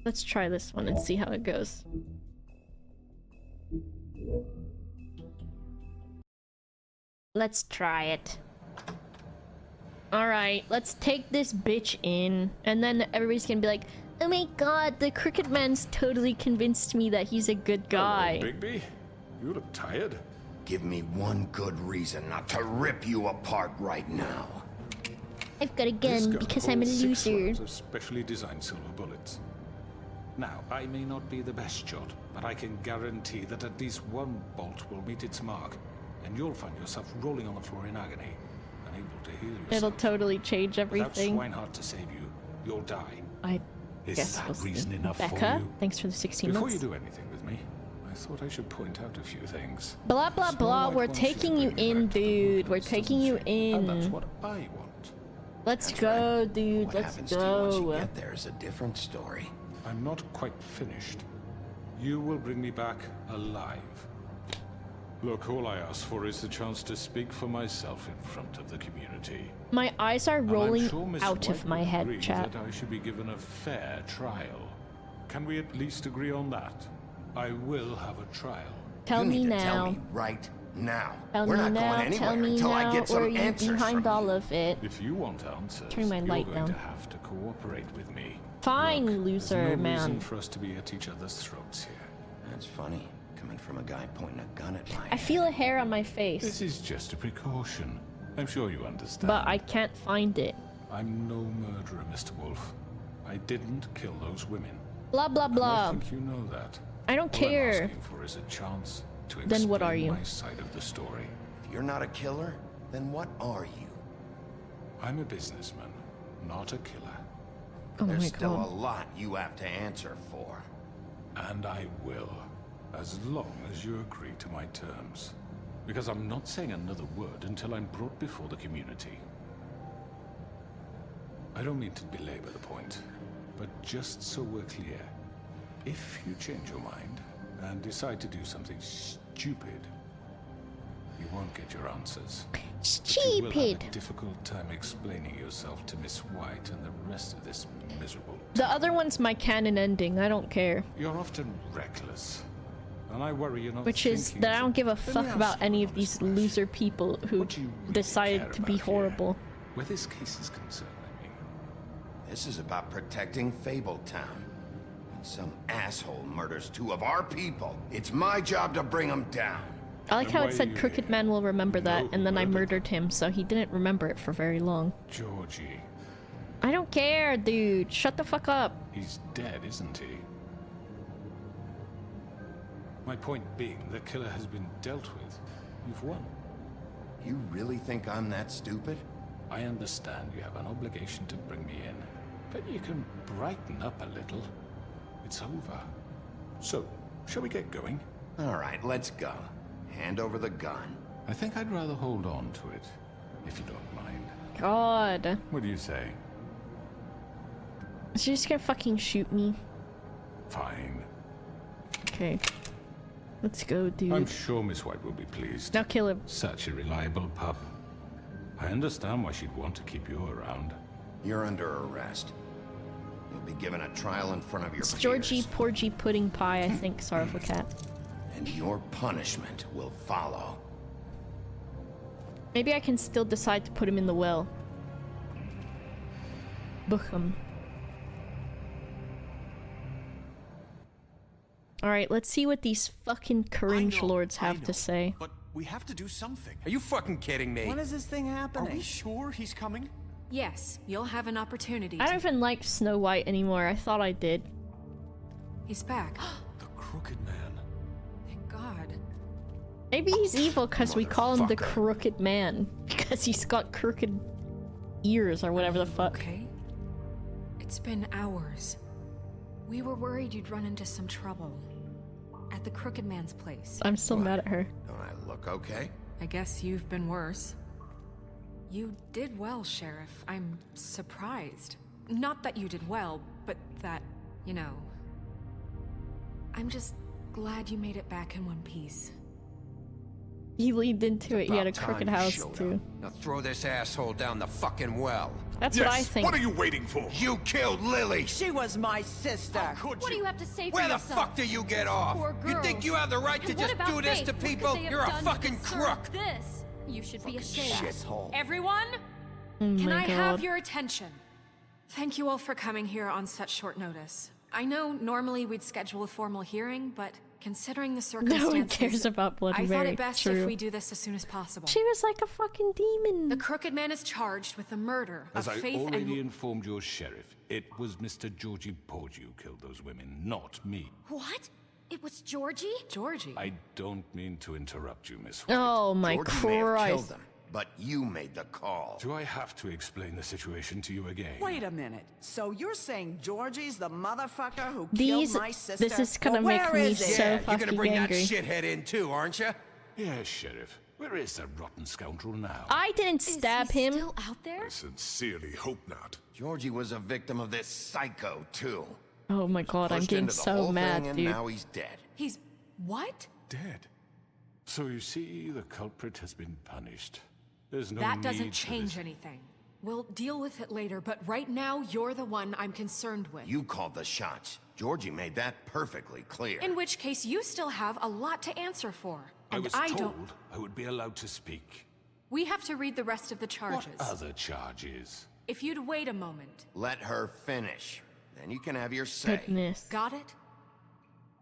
Let's try this one and see how it goes. Let's try it. Alright, let's take this bitch in. And then everybody's gonna be like, oh my god, the Crooked Man's totally convinced me that he's a good guy. Hello, Bigby. You look tired. Give me one good reason not to rip you apart right now. I've got a gun because I'm a Six loser. rounds of specially designed silver bullets. Now, I may not be the best shot, but I can guarantee that at least one bolt will meet its mark, and you'll find yourself rolling on the floor in agony, unable to heal yourself. It'll totally change everything. Without Swinehart to save you, you'll die. I Is guess that we'll see. reason enough Becca, for you? thanks for the 16 Before months. you do anything with me, I thought I should point out a few things. Blah blah Snow blah, White we're wants taking you to bring in, back to the dude. We're wilderness, taking doesn't you she? And that's in. what I want. Let's That's go, right. dude. What Let's happens to you once you go. get there is a different story. I'm not quite finished. You will bring me back alive. Look, all I ask for is the chance to speak for myself in front of the community. My eyes are And rolling I'm sure Miss out White of my would head, agree chat. that I should be given a fair trial. Can we at least agree on that? I will have a trial. Tell you me need to now. tell me right now. Tell We're me not now. going Tell anywhere me until I now. get Or some are you answers behind from all you. of it? If you want answers, Turn my light you're going down. to have to cooperate with me. Fine, Look, loser there's no man. reason for us to be at each other's throats here. That's funny, coming from a guy pointing a gun at my I feel a hair on my face, This is just a precaution. I'm sure you understand. but I can't find it. I'm no murderer, Mr. Wolf. I didn't kill those women. Blah blah And blah. I think you know that. I don't All I'm care. asking for is a chance to Then what are explain you? my side of the story. If you're not a killer, then what are you? I'm a businessman, not a killer. Oh There's my still a god. lot you have to answer for. And I will, as long as you agree to my terms. Because I'm not saying another word until I'm brought before the community. I don't mean to belabor the point, but just so we're clear, if you change your mind and decide to do something stupid, you won't get your answers. But you will have Stupid. a difficult time explaining yourself to Miss White and the rest of this miserable The other one's my canon ending. I don't care. You're often reckless, and I worry you're not Which is thinking that I as don't give a Let me fuck ask about you, any of honest these flesh, loser people who what do you really decided care to be about here? horrible. Where this case is concerned, I mean. This is about protecting Fabletown. When some asshole murders two of our people, it's my job to bring them down. I like Then how why it are said you Crooked here? Man will remember You that, know and who then I murdered murdered him, so he didn't remember it for very long. Georgie, I don't care, dude. Shut the fuck up. he's dead, isn't he? My point being, the killer has been dealt with. You've won. You really think I'm that stupid? I understand you have an obligation to bring me in, but you can brighten up a little. It's over. So, shall we get going? All right, let's go. Hand over the gun. I think I'd rather hold on to it, if you don't mind. God. What do you say? Is she just gonna fucking shoot me? Fine. Okay. Let's go, dude. I'm sure Miss White will be pleased. Now kill him. Such a reliable pup. I understand why she'd want to keep you around. You're under arrest. You'll be given a trial in front of your It's peers. Georgie Porgy Pudding Pie, I think. Sorry for cat. And your punishment will follow. Maybe I can still decide to put him in the well. Book him. Alright, let's see what these fucking cringe lords have to say. But we have to do something. Are you fucking kidding me? When is this thing Are happening? we sure he's coming? Yes, you'll have an opportunity. I don't even like Snow White anymore. I thought I did. He's back. The Crooked Man. Thank God. Maybe he's evil because we call him the Motherfucker. Crooked Man. Because he's got crooked ears or whatever the fuck. Okay. It's been hours. We were worried you'd run into some trouble. At the Crooked Man's place. I'm still mad at her. Don't I look okay? I guess you've been worse. You did well, Sheriff. I'm surprised. Not that you did well, but that, you know... I'm just glad you made it back in one piece. He leaned into it. He had a About time crooked you house showed too. Now throw this asshole down the fucking well. That's yes. what I think. What are you waiting for? You killed Lily! She was my sister. Could What do you have to say for Where the yourself? fuck do you get off? Poor You think girls. you have the right to And what just about do this Faith? to What could people? they have You're a done to fucking deserve crook! This. You should be ashamed. Shithole. Everyone, Oh can my I God. have your attention? Thank you all for coming here on such short notice. I know normally we'd schedule a formal hearing, but considering the circumstances, No one cares about Bloody I thought Mary. it best True. if we do this as soon as possible. She was like a fucking demon. The Crooked Man is charged with the murder As of I Faith already and... informed your sheriff, it was Mr. Georgie Porgy who killed those women, not me. What? It was Georgie? Georgie. I don't mean to interrupt you, Miss White. Oh my Georgie may have killed Christ. them, but you made the call. Do I have to explain the situation to you again? Wait a minute. So you're saying Georgie's the motherfucker who These, killed my sister? this is gonna Well, make where me is he? so Yeah, you're fucking gonna bring angry. that shithead in too, aren't you? Yes, Sheriff. Where is that rotten scoundrel now? I didn't stab Is he him. still out there? I sincerely hope not. Georgie was a victim of this psycho too. Oh my God, I'm Pushed getting into the so whole mad, thing, and dude. now he's dead. He's... what? Dead. So you see, the culprit has been punished. There's no That need doesn't for change this. anything. We'll deal with it later, but right now, you're the one I'm concerned with. You called the shots. Georgie made that perfectly clear. In which case, you still have a lot to answer for. I And was I told don't... I would be allowed to speak. We have to read the rest of the charges. What other charges? If you'd wait a moment. Let her finish. Then you can have your say. Goodness. Got it?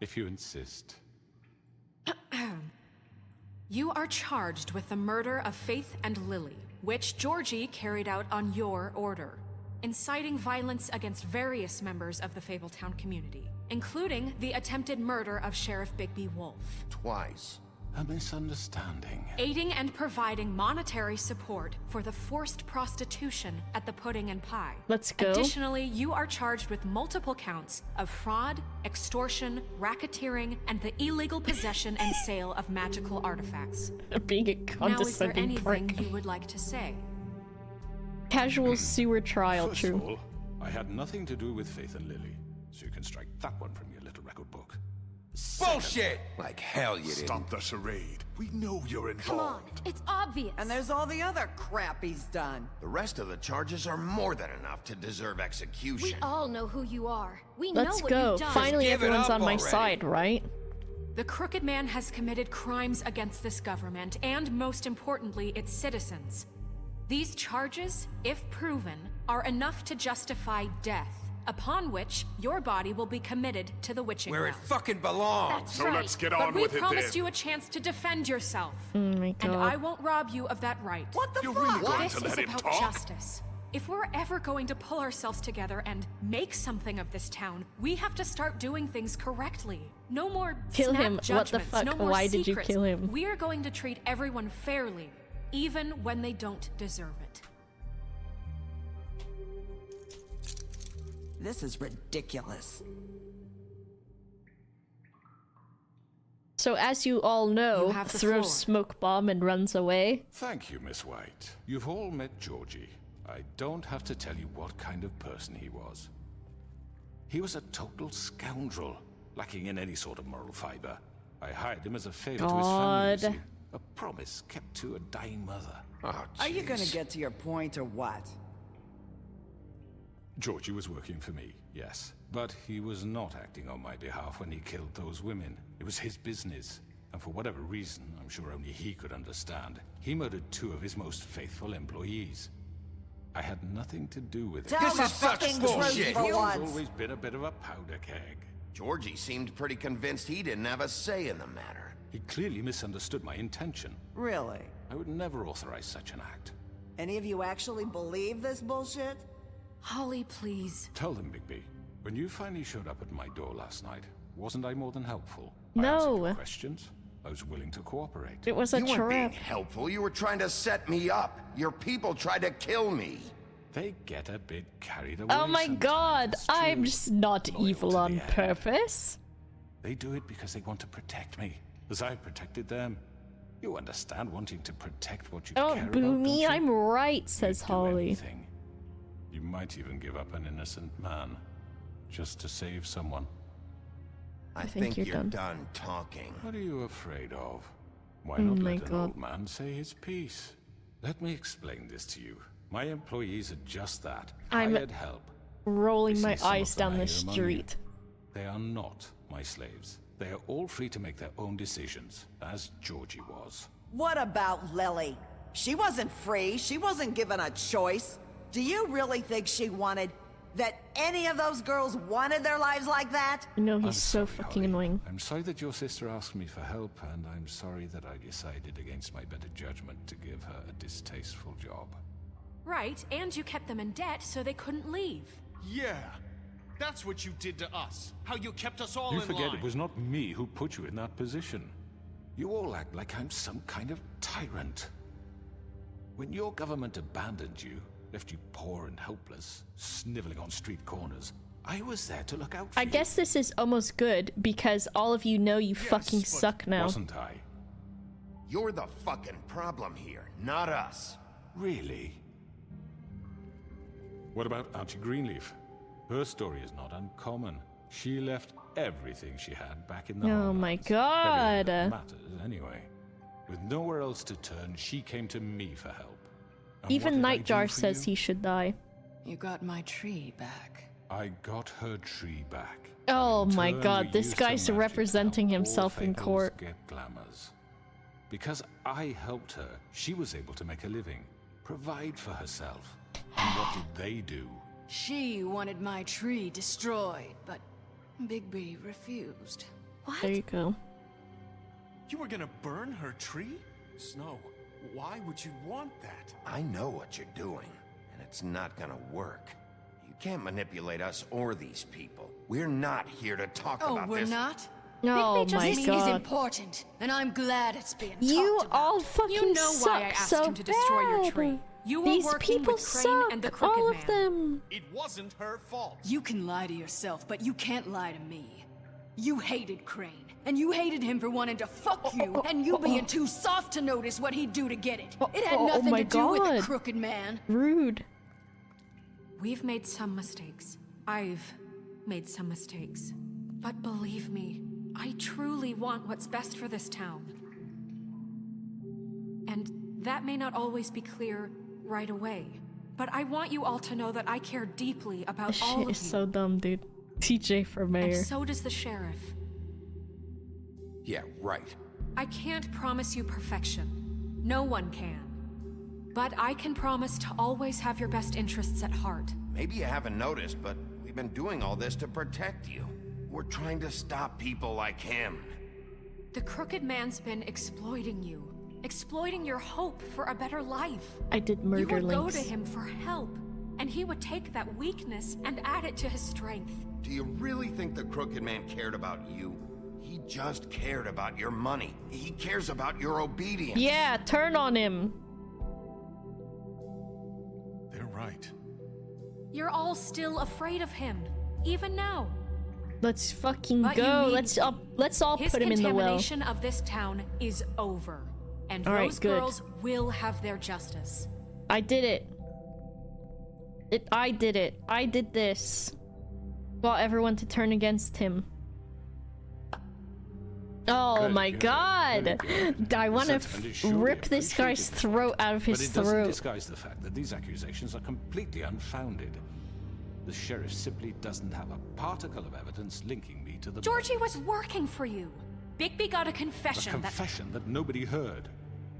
If you insist. You are charged with the murder of Faith and Lily, which Georgie carried out on your order, inciting violence against various members of the Fabletown community, including the attempted murder of Sheriff Bigby Wolf. Twice. A misunderstanding. Aiding and providing monetary support for the forced prostitution at the Pudding and Pie. Let's go. Additionally, you are charged with multiple counts of fraud, extortion, racketeering, and the illegal possession and sale of magical artifacts. Being a Now, is there condescending anything prick. you would like to say? Casual sewer trial, First of true. all, I had nothing to do with Faith and Lily, so you can strike that one from your little record book. Bullshit! Like hell you didn't. Stop the charade. We know you're Come on, involved. it's obvious. And there's all the other crap he's done. The rest of the charges are more than enough to deserve We execution. all know who you are. We know Let's what go. you've done. Finally, Just give it everyone's up on my already. side, right? The Crooked Man has committed crimes against this government and, most importantly, its citizens. These charges, if proven, are enough to justify death, upon which your body will be committed to the witching Where it well. fucking belongs. That's So right. let's get But on we with it promised then. you a chance to defend yourself. Oh my And I God. won't rob you of that right. What the You're fuck? really going This to is let him about talk? justice. If we're ever going to pull ourselves together and make something of this town, we have to start doing things correctly. No more Kill snap him. What the judgments, fuck? No more Why did you secrets. kill him? We are going to treat everyone fairly, even when they don't deserve it. This is ridiculous. So as you all know, You have the throws floor. smoke bomb and runs away. Thank you, Miss White. You've all met Georgie. I don't have to tell you what kind of person he was. He was a total scoundrel, lacking in any sort of moral fiber. I hired him as a favor to his family, you God. see. A promise kept to a dying mother. Oh, Are you gonna jeez. get to your point or what? Georgie was working for me, yes. But he was not acting on my behalf when he killed those women. It was his business. And for whatever reason, I'm sure only he could understand, he murdered 2 of his most faithful employees. I had nothing to do with it. Tell This the is such fucking bullshit. truth for He's once. always been a bit of a powder keg. Georgie seemed pretty convinced he didn't have a say in the matter. He clearly misunderstood my intention. Really? I would never authorize such an act. Any of you actually believe this bullshit? Holly, please. Tell them, Bigby, when you finally showed up at my door last night, wasn't I more than helpful? No. I answered your questions. I was willing to cooperate. It was a You weren't being trap. helpful. You were trying to set me up. Your people tried to kill me. They get a bit carried away. Oh my God! sometimes, I'm too. just not Loyal evil to the on end. purpose. They do it because they want to protect me, as I protected them. You understand wanting to protect what you care Don't about, boo me, don't you? I'm right, You'd says do Holly. anything. You might even give up an innocent man, just to save someone. I think think you're you're done. done talking. What are you afraid of? Why Oh not my let an God. old man say his piece? Let me explain this to you. My employees are just that. I'm Hired help. rolling You my see, some eyes of them down the are here among street. you. They are not my slaves. They are all free to make their own decisions, as Georgie was. What about Lily? She wasn't free. She wasn't given a choice. Do you really think she wanted... that any of those girls wanted their lives like that? No, he's I'm so sorry, fucking Holly. annoying. I'm sorry that your sister asked me for help, and I'm sorry that I decided against my better judgment to give her a distasteful job. Right, and you kept them in debt so they couldn't leave. Yeah. That's what you did to us. How you kept us all You in forget line. it was not me who put you in that position. You all act like I'm some kind of tyrant. When your government abandoned you, left you poor and helpless, sniveling on street corners, I was there to look out for I you. guess this is almost good because all of you know you fucking but suck now. Wasn't I? You're the fucking problem here, not us. Really? What about Auntie Greenleaf? Her story is not uncommon. She left everything she had back in the Oh my Homelands. god. Everything that matters, anyway. With nowhere else to turn, she came to me for help. And Even what did I do Nightjar for says you? he should die. You got my tree back. I got her tree back. Oh In my turn, god, we this used guy's her magic to representing help all himself in fables court. Get glamours. Because I helped her, she was able to make a living, provide for herself. And what did they do? She wanted my tree destroyed, but Bigby refused. There you go. You were gonna burn her tree? Snow, why would you want that? I know what you're doing, and it's not gonna work. You can't manipulate us or these people. We're not here to talk Oh, about we're this. not? Oh just my This is god. important, and I'm glad it's being You talked about. all fucking You know suck why I asked so him to destroy your bad. tree. You were These working people with Crane suck, and the Crooked all Man. of them. It wasn't her fault. You can lie to yourself, but you can't lie to me. You hated Crane, and you hated him for wanting to fuck you, and you being too soft to notice what he'd do to get it. It had oh nothing my to do with God. the Crooked Man. Rude. We've made some mistakes. I've made some mistakes. But believe me, I truly want what's best for this town. And that may not always be clear right away. But I want you all to know that I care deeply about This all shit of is you. so dumb, dude. TJ for mayor. And so does the sheriff. Yeah, right. I can't promise you perfection. No one can. But I can promise to always have your best interests at heart. Maybe you haven't noticed, but we've been doing all this to protect you. We're trying to stop people like him. The Crooked Man's been exploiting you. Exploiting your hope for a better life. I did You murder would go links. to him for help, and he would take that weakness and add it to his strength. Do you really think the Crooked Man cared about you? He just cared about your money. He cares about your obedience. Yeah, turn on him. They're right. You're all still afraid of him, even now. Let's fucking But you go. need Let's all His put him in the well. contamination of this town is over, and All right, those good. girls will have their justice. I did it. I did it. I did this. Got everyone to turn against him. Oh Good, my good, god! very good. I want to Yes, and it's surely rip this guy's appreciated. throat out of But his it doesn't throat. disguise the fact that these accusations are completely unfounded. The sheriff simply doesn't have a particle of evidence linking me to the Georgie murders. was working for you. Bigby got a A confession that... confession that nobody heard.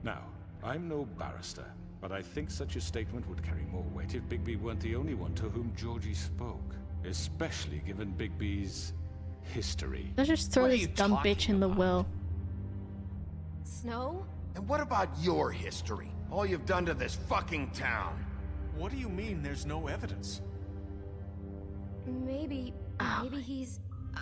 Now, I'm no barrister, but I think such a statement would carry more weight if Bigby weren't the only one to whom Georgie spoke. Especially given Bigby's history. Let's just throw What are this you dumb bitch talking in the about? well. Snow? And what about your history? All you've done to this fucking town. What do you mean there's no evidence? Maybe he's...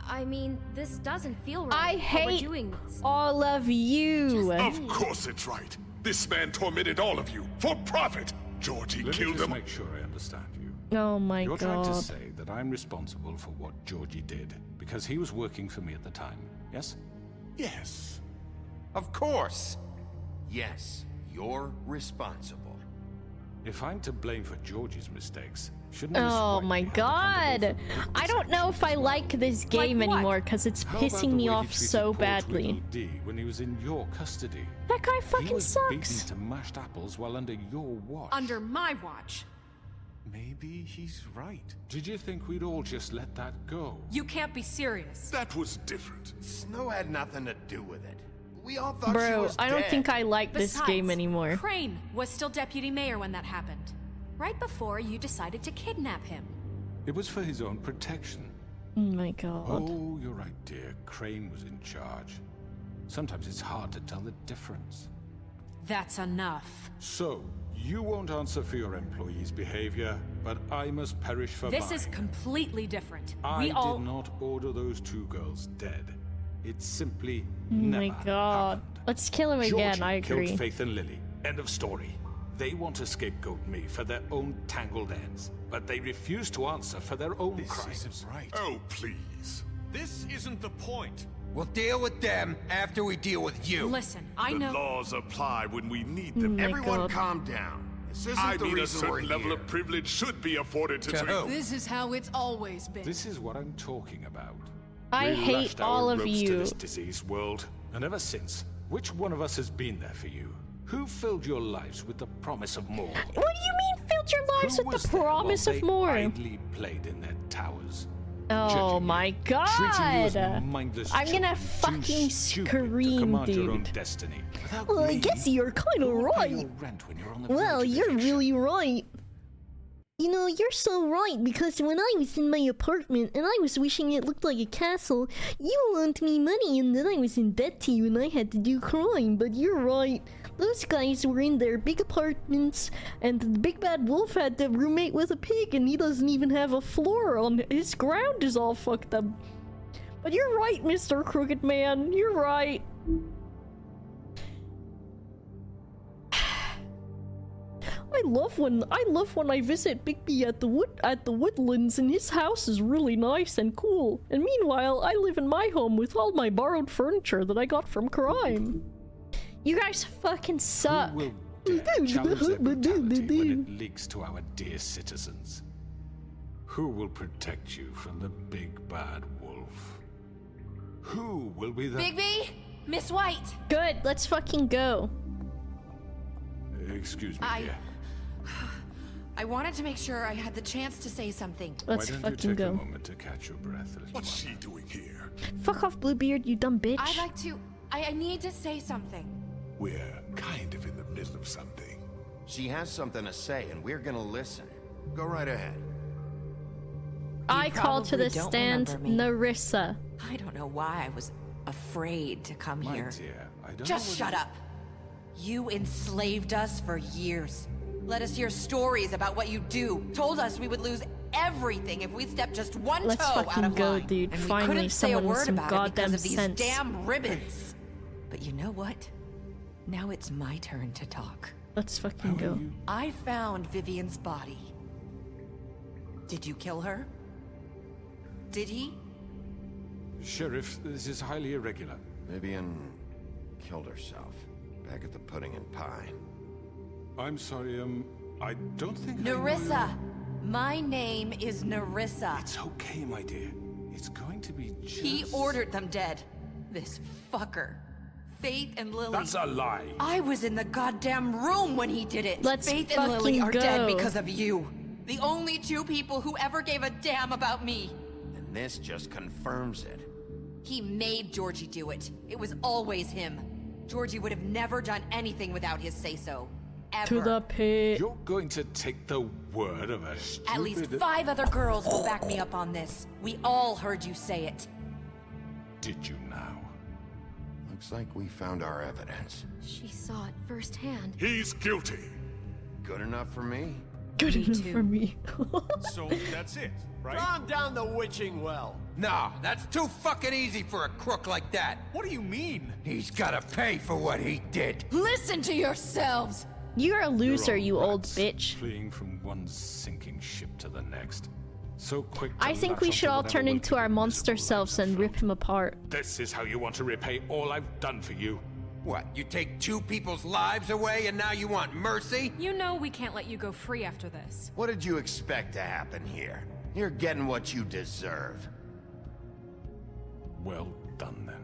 I mean, this doesn't feel right. I what we're hate doing this. all of you. Of course it's right. This man tormented all of you for profit. Georgie Let me killed just him. make sure I understand you. Oh my You're trying to god. say that I'm responsible for what Georgie did because he was working for me at the time, yes? Yes. Of course. Yes, you're responsible. If I'm to blame for Georgie's mistakes, Shouldn't you Oh swipe my behind the god! candle for I don't know if I like this game what? anymore because it's How about pissing the me way he off treated so poor badly. Tweedledee D when he was in your custody? That guy He fucking was sucks. beaten to mashed apples while under your watch. Under my watch. Maybe he's right. Did you think we'd all just let that go? You can't be serious. That was different. Snow had nothing to do with it. We all thought she Bro, was I don't dead. think I like this Besides, game anymore. Crane was still deputy mayor when that happened. Right before you decided to kidnap him. It was for his own protection. Oh my god. Oh, you're right, dear. Crane was in charge. Sometimes it's hard to tell the difference. That's enough. So, you won't answer for your employees' behavior, but I must perish for This mine. is completely different. I We all... did not order those two girls dead. It simply Oh never my god. happened. Let's kill him again, Georgie I agree. killed Faith and Lily. End of story. They want to scapegoat me for their own tangled ends, but they refuse to answer for their own This crimes. isn't right. Oh, please. This isn't the point. We'll deal with them after we deal with you. Listen, I The know... laws apply when we need Oh them. my Everyone god. calm down. This isn't I the mean, a reason we're certain level here. of privilege should be afforded to To who? This is how it's always been. This is what I'm talking about. I We hate lashed our all of ropes to you. this diseased world, and ever since, which one of us has been there for you? Who filled your lives with the promise of more? What do you mean filled your lives Who with was the there while promise of they more? idly played in their towers? Oh Judging my you, treating you as god! mindless I'm gonna children, too fucking stupid to scream, command your own dude. destiny. Without Well, I me, guess you're kind of who will pay right. your rent when you're on the Well, verge of you're eviction? really right. You know, you're so right, because when I was in my apartment and I was wishing it looked like a castle, you loaned me money and then I was in debt to you and I had to do crime, but you're right. Those guys were in their big apartments, and the big bad wolf had to roommate with a pig and he doesn't even have a floor on his ground is all fucked up. But you're right, Mr. Crooked Man, you're right. I love when I visit Bigby at the woodlands, and his house is really nice and cool. And meanwhile, I live in my home with all my borrowed furniture that I got from crime. You guys fucking suck. Who will dare challenge their brutality when it leaks to our dear citizens? Who will protect you from the big bad wolf? Who will be the... Bigby? Miss White! Good, let's fucking go. Excuse me, dear. I wanted to make sure I had the chance to say something. Let's Why don't fucking you take a go. moment to catch your breath, little What's one? she doing here? Fuck off, Bluebeard, you dumb bitch. I'd like to... I need to say something. We're kind of in the middle of something. She has something to say, and we're gonna listen. Go right ahead. I call to probably the don't stand remember me. Narissa. I don't know why I was afraid to come My here. dear, I don't Just know shut up. You enslaved us for years. Let us hear stories about what you do. Told us we would lose everything if we stepped just one Let's toe fucking out of go, line. dude. And we Finally, couldn't say a someone with word some about it goddamn because of these sense. damn ribbons. But you know what? Now it's my turn to talk. Let's fucking go. I found Vivian's body. Did you kill her? Did he? Sheriff, this is highly irregular. Vivian killed herself back at the Pudding and Pie. I'm sorry, I don't think I know Narissa! My name is Narissa. It's okay, my dear. It's going to be just... He ordered them dead. This fucker. Faith and Lily. That's a lie. I was in the goddamn room when he did it. Let's Faith and Lily fucking are dead go. because of you. The only two people who ever gave a damn about me. And this just confirms it. He made Georgie do it. It was always him. Georgie would have never done anything without his say-so. Ever. To the pit. You're going to take the word of a stupid... At least 5 other girls will back me up on this. We all heard you say it. Did you now? Looks like we found our evidence. She saw it firsthand. He's guilty. Good enough for me. Good Me enough too. for me. So that's it, right? Calm down the witching well. No, that's too fucking easy for a crook like that. What do you mean? He's gotta pay for what he did. Listen to yourselves! You're a loser, You're all you old rats, bitch. Fleeing from one sinking ship to the next. So quick to I think latch we onto should all whatever turn will into keep our your monster miserable selves lives and rip afloat. him apart. This is how you want to repay all I've done for you. What, you take 2 people's lives away and now you want mercy? You know we can't let you go free after this. What did you expect to happen here? You're getting what you deserve. Well done, then.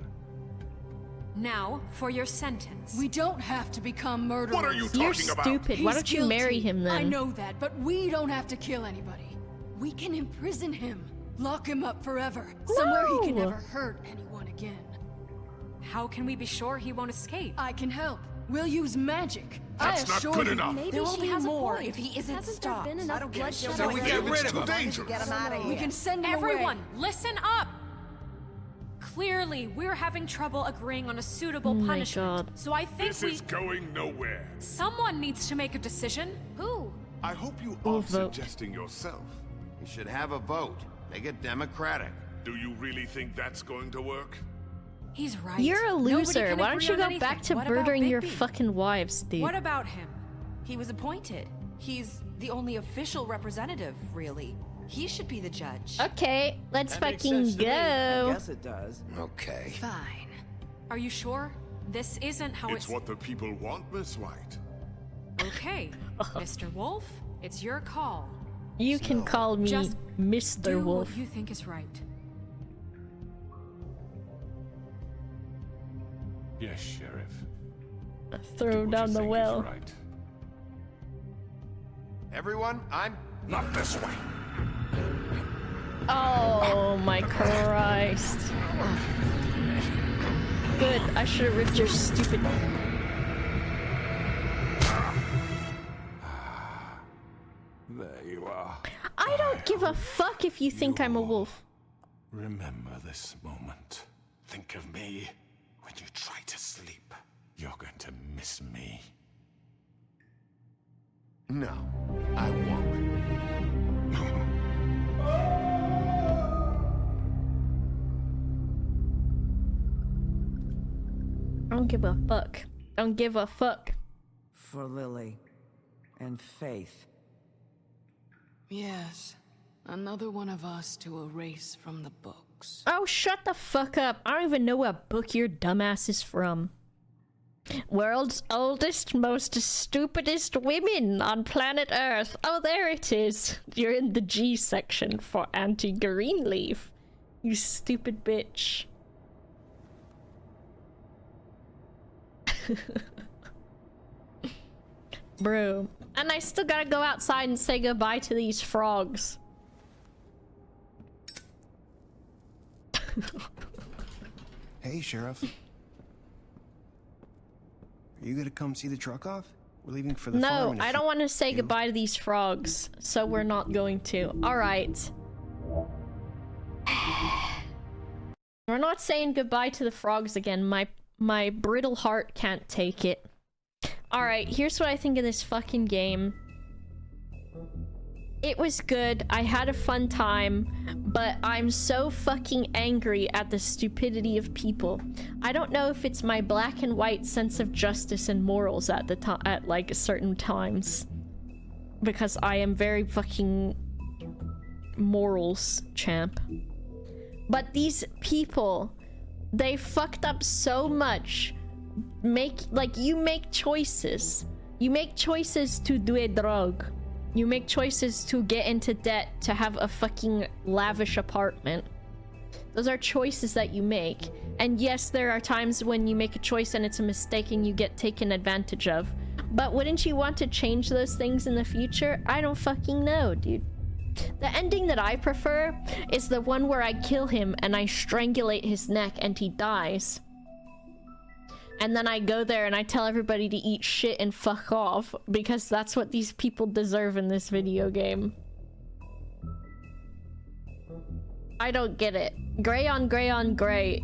Now, for your sentence. We don't have to become murderers. What are you You're talking about? stupid. Why don't you marry guilty. him then? I know that, but we don't have to kill anybody. We can imprison him. Lock him up forever. Somewhere he can No. never hurt anyone again. How can we be sure he won't escape? I can help. We'll use magic. That's I not assure good you. enough. Maybe There will she be has more a point. if he isn't Hasn't stopped. there been enough I don't get bloodshed? it. So we get rid of him. Dangerous. Get him out of here. We can send him Everyone, away. listen up! Clearly, we're having trouble agreeing on a suitable Oh my punishment. God. So I think This is going nowhere. someone needs to make a decision. Who? I hope you We'll aren't vote. suggesting yourself. You should have a vote. Make it democratic. Do you really think that's going to work? He's right. You're a Nobody loser. can Why don't agree you on go anything. back to What about murdering your Bigby? fucking wives, dude? What about him? He was appointed. He's the only official representative, really. He should be the judge. Okay, let's That makes fucking sense to me. I go. guess it does. Okay. Fine. Are you sure? This isn't how It's what the people want, Miss White. Okay, Mr. Wolf, it's your call. You can call me Just Mr. Do Wolf. what you think is right. Yes, Sheriff. Throw Do him what down you the think is well. right. Everyone, I'm... Not this way. Oh my Christ. Good, I should have ripped your stupid... There you are. I don't give a fuck if you think I'm a wolf. Remember this moment. Think of me when you try to sleep. You're going to miss me. No, I won't. I don't give a fuck. Don't give a fuck. For Lily and Faith. Yes. Another one of us to erase from the books. Oh, shut the fuck up. I don't even know what book your dumbass is from. World's oldest, most stupidest women on planet Earth. Oh, there it is. You're in the G section for anti-Greenleaf. You stupid bitch. Bro. And I still gotta go outside and say goodbye to these frogs. Hey, Sheriff. Are you gonna come see the truck off? We're leaving for the farm. No, in a I few- don't want to say goodbye to these frogs, so we're not going to. Alright. We're not saying goodbye to the frogs again. My brittle heart can't take it. Alright, here's what I think of this fucking game. It was good, I had a fun time, but I'm so fucking angry at the stupidity of people. I don't know if it's my black and white sense of justice and morals at the time, at like certain times, because I am very fucking morals champ. But these people, they fucked up so much. You make choices. You make choices to do a drug. You make choices to get into debt, to have a fucking lavish apartment. Those are choices that you make. And yes, there are times when you make a choice and it's a mistake and you get taken advantage of. But wouldn't you want to change those things in the future? I don't fucking know, dude. The ending that I prefer is the one where I kill him and I strangulate his neck and he dies. And then I go there and I tell everybody to eat shit and fuck off, because that's what these people deserve in this video game. I don't get it. Gray on gray on gray.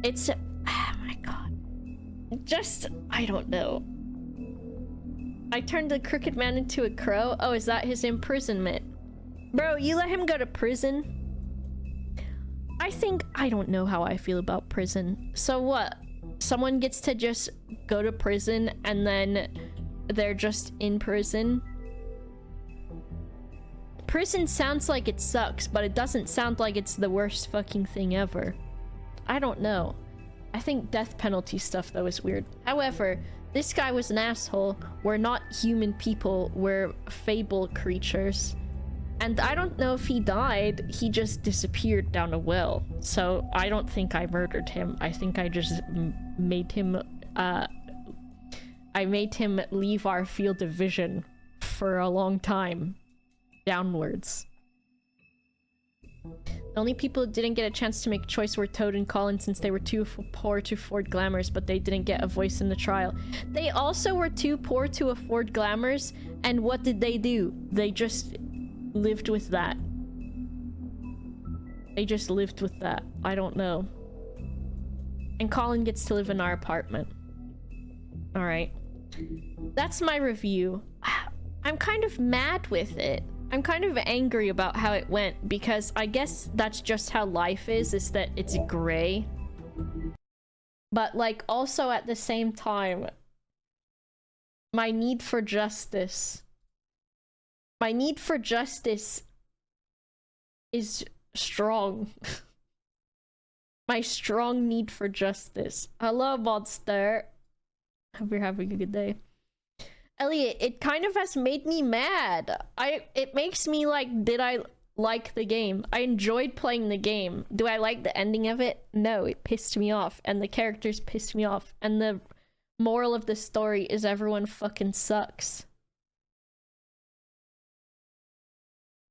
It's... oh my god. Just... I don't know. I turned the crooked man into a crow? Oh, is that his imprisonment? Bro, you let him go to prison? I think... I don't know how I feel about prison. So what? Someone gets to just go to prison and then they're just in prison? Prison sounds like it sucks, but it doesn't sound like it's the worst fucking thing ever. I don't know. I think death penalty stuff, though, is weird. However, this guy was an asshole. We're not human people. We're fable creatures. And I don't know if he died. He just disappeared down a well. So I don't think I murdered him. I think I just made him... I made him leave our field of vision for a long time. Downwards. The only people who didn't get a chance to make a choice were Toad and Colin, since they were too poor to afford glamours, but they didn't get a voice in the trial. They also were too poor to afford glamours, and what did they do? They just lived with that. They just lived with that. I don't know. And Colin gets to live in our apartment. Alright. That's my review. I'm kind of mad with it. I'm kind of angry about how it went, because I guess that's just how life is that it's gray. But, like, also at the same time, my need for justice is strong. My strong need for justice. Hello, monster. Hope you're having a good day. Elliot, it kind of has made me mad. It makes me like, did I like the game? I enjoyed playing the game. Do I like the ending of it? No, it pissed me off. And the characters pissed me off. And the moral of the story is everyone fucking sucks.